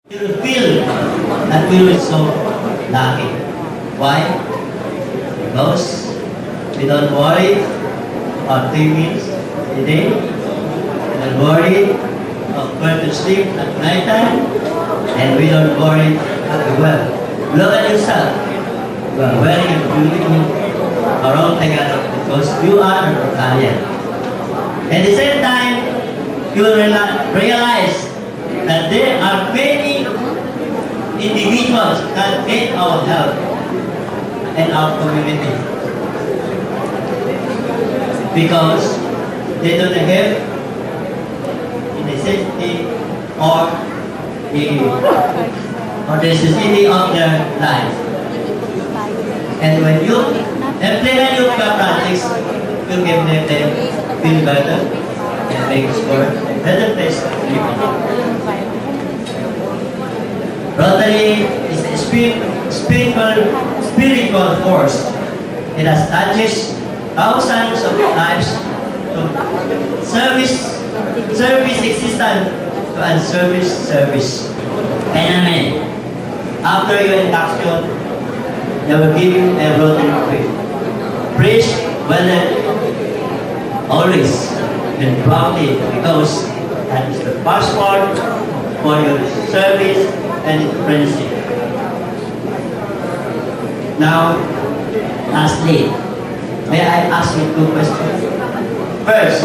You will feel that we were so lucky. Why? Because we don't worry about 3 meals a day. We don't worry of where to sleep at night time. And we don't worry at the well. Look at yourself. You are wearing a beautiful around Tagalog because you are a Italian. At the same time, you will realize that there are many individuals that need our help in our community because they don't have the necessity or the necessity of their life. And when you implement your projects, you give them feel better and make for a better place to live. Rotary is a spiritual force. It has touched thousands of lives to service existence to service. And amen. After your induction, they will give you a Rotary quiz. Preach well always and proudly because that is the passport for your service and friendship. Now, lastly, may I ask you 2 questions? First,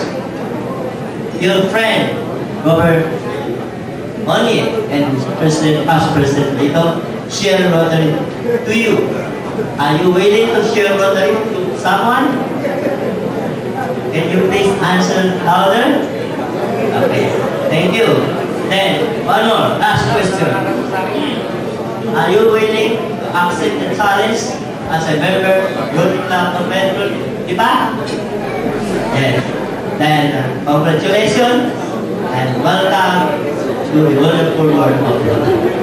your friend, Robert Oni, and past President Lito, share Rotary to you. Are you willing to share Rotary to someone? Can you please answer louder? Okay, thank you. Then, one more, last question. Are you willing to accept the challenge as a member of Rotary Club of Metro? Diba? Yes. Then, congratulations and welcome to the wonderful world of Rotary.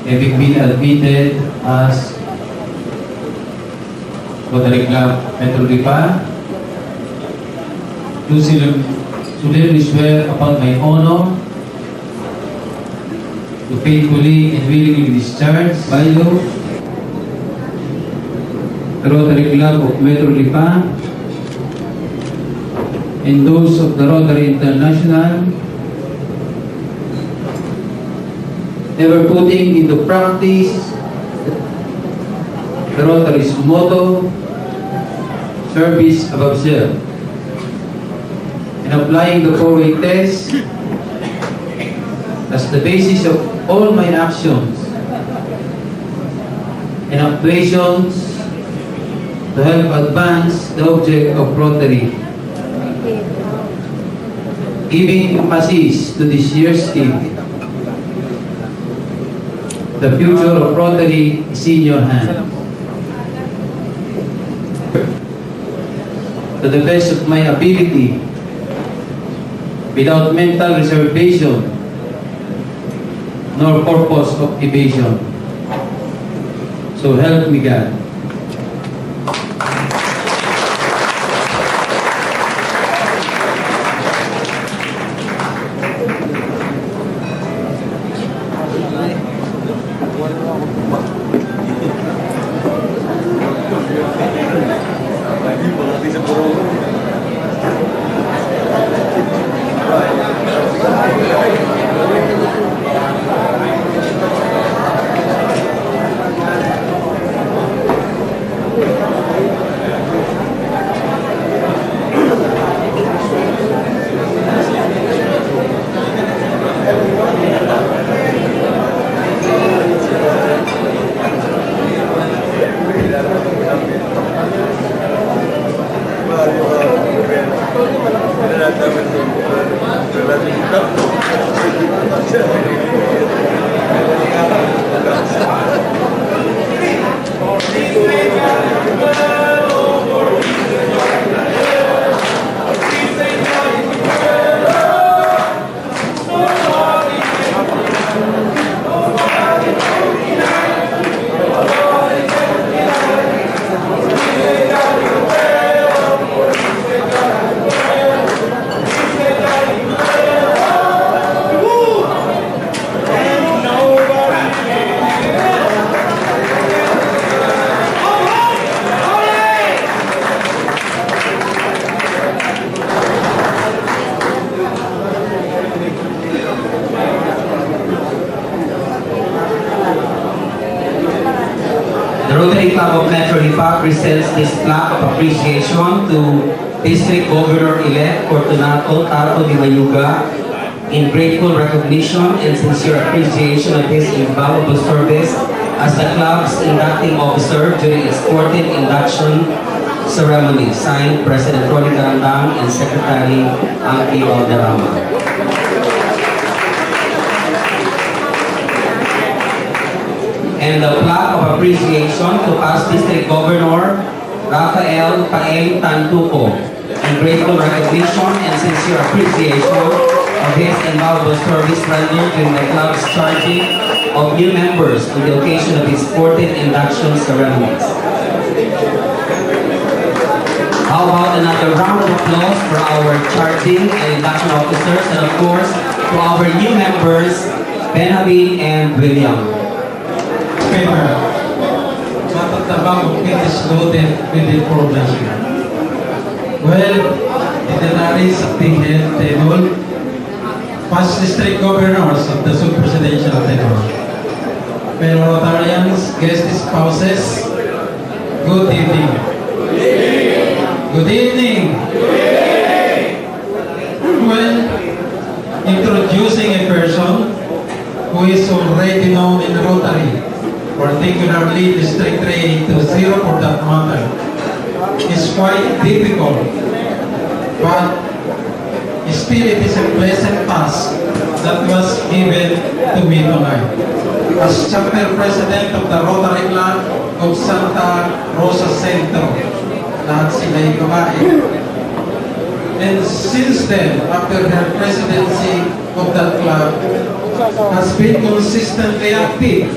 Having been admitted as Rotary Club Metro Lipa, do solemnly swear upon my honor to faithfully and willingly discharge by you the Rotary Club of Metro Lipa and those of the Rotary International, never putting into practice the Rotary's motto, service above self, and applying the 4-way test as the basis of all my actions and actuations to help advance the object of Rotary. Giving emphasis to this year's theme, the future of Rotary is in your hands. To the best of my ability, without mental reservation nor purpose of evasion. So help me God. PAC presents this plaque of appreciation to District Governor-elect Fortunato Tato Di Mayuga in grateful recognition and sincere appreciation of his invaluable service as the club's inducting officer during its 14th induction ceremony. Signed, President Ronnie Garandang and Secretary Anki Valderrama. And the plaque of appreciation to past District Governor Rafael Paeng Tantuco in grateful recognition and sincere appreciation of his invaluable service rendered during the club's charging of new members on the occasion of his 14th induction ceremonies. How about another round of applause for our charging and induction officers, and of course to our new members, Benjamin and William. Paper. Matatabang it is loaded with information. Well, dignitaries of the head table, past district governors of the sub-presidential table, fellow Rotarians, guest spouses, good evening. Good evening. Well, introducing a person who is already known in Rotary, particularly District 3 to 0 for that matter, is quite difficult, but still it is a pleasant task that was given to me tonight. As chapter president of the Rotary Club of Santa Rosa Centro, lahat sila ay babae. And since then, after her presidency of that club, has been consistently active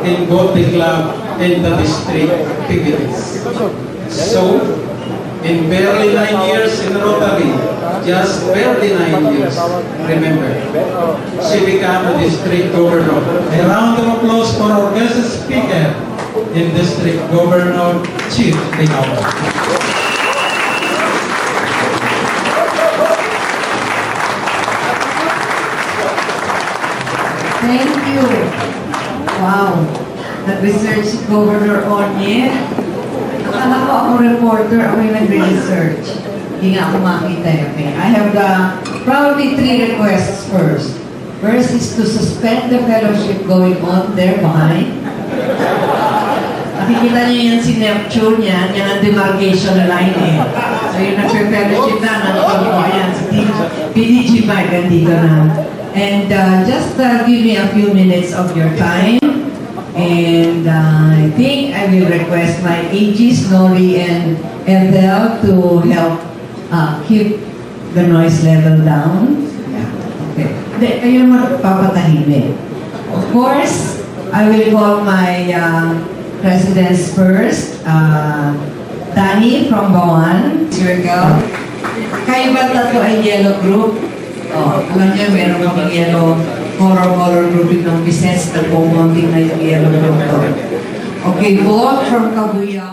in both the club and the district activities. So, in barely 9 years in Rotary, just barely 9 years, remember, she became a district governor. A round of applause for our guest speaker in District Governor Chief Tingao. Thank you. Wow. Nag-research si Governor Onye. Akala ko ako reporter, ako yung nag-research. Hindi nga ako makita. Okay. I have probably 3 requests first. First is to suspend the fellowship going on there behind. Nakikita niyo yan si Neptune yan, yan ang demarcation line eh. So yung nag-fellowship na, nandito ko yan, si PDG Mike, nandito na. And just give me a few minutes of your time. And I think I will request my AGs, Nori and Ethel, to help keep the noise level down. Yeah. Okay. Hindi, kayo magpapatahimik. Of course, I will call my presidents first. Danny from Bawan, Circle. Kayo ba tatlo ay yellow group? Oh, alam niyo, meron kaming yellow color grouping ng business na pumunting na yung yellow group. Okay, vote from Kabuya.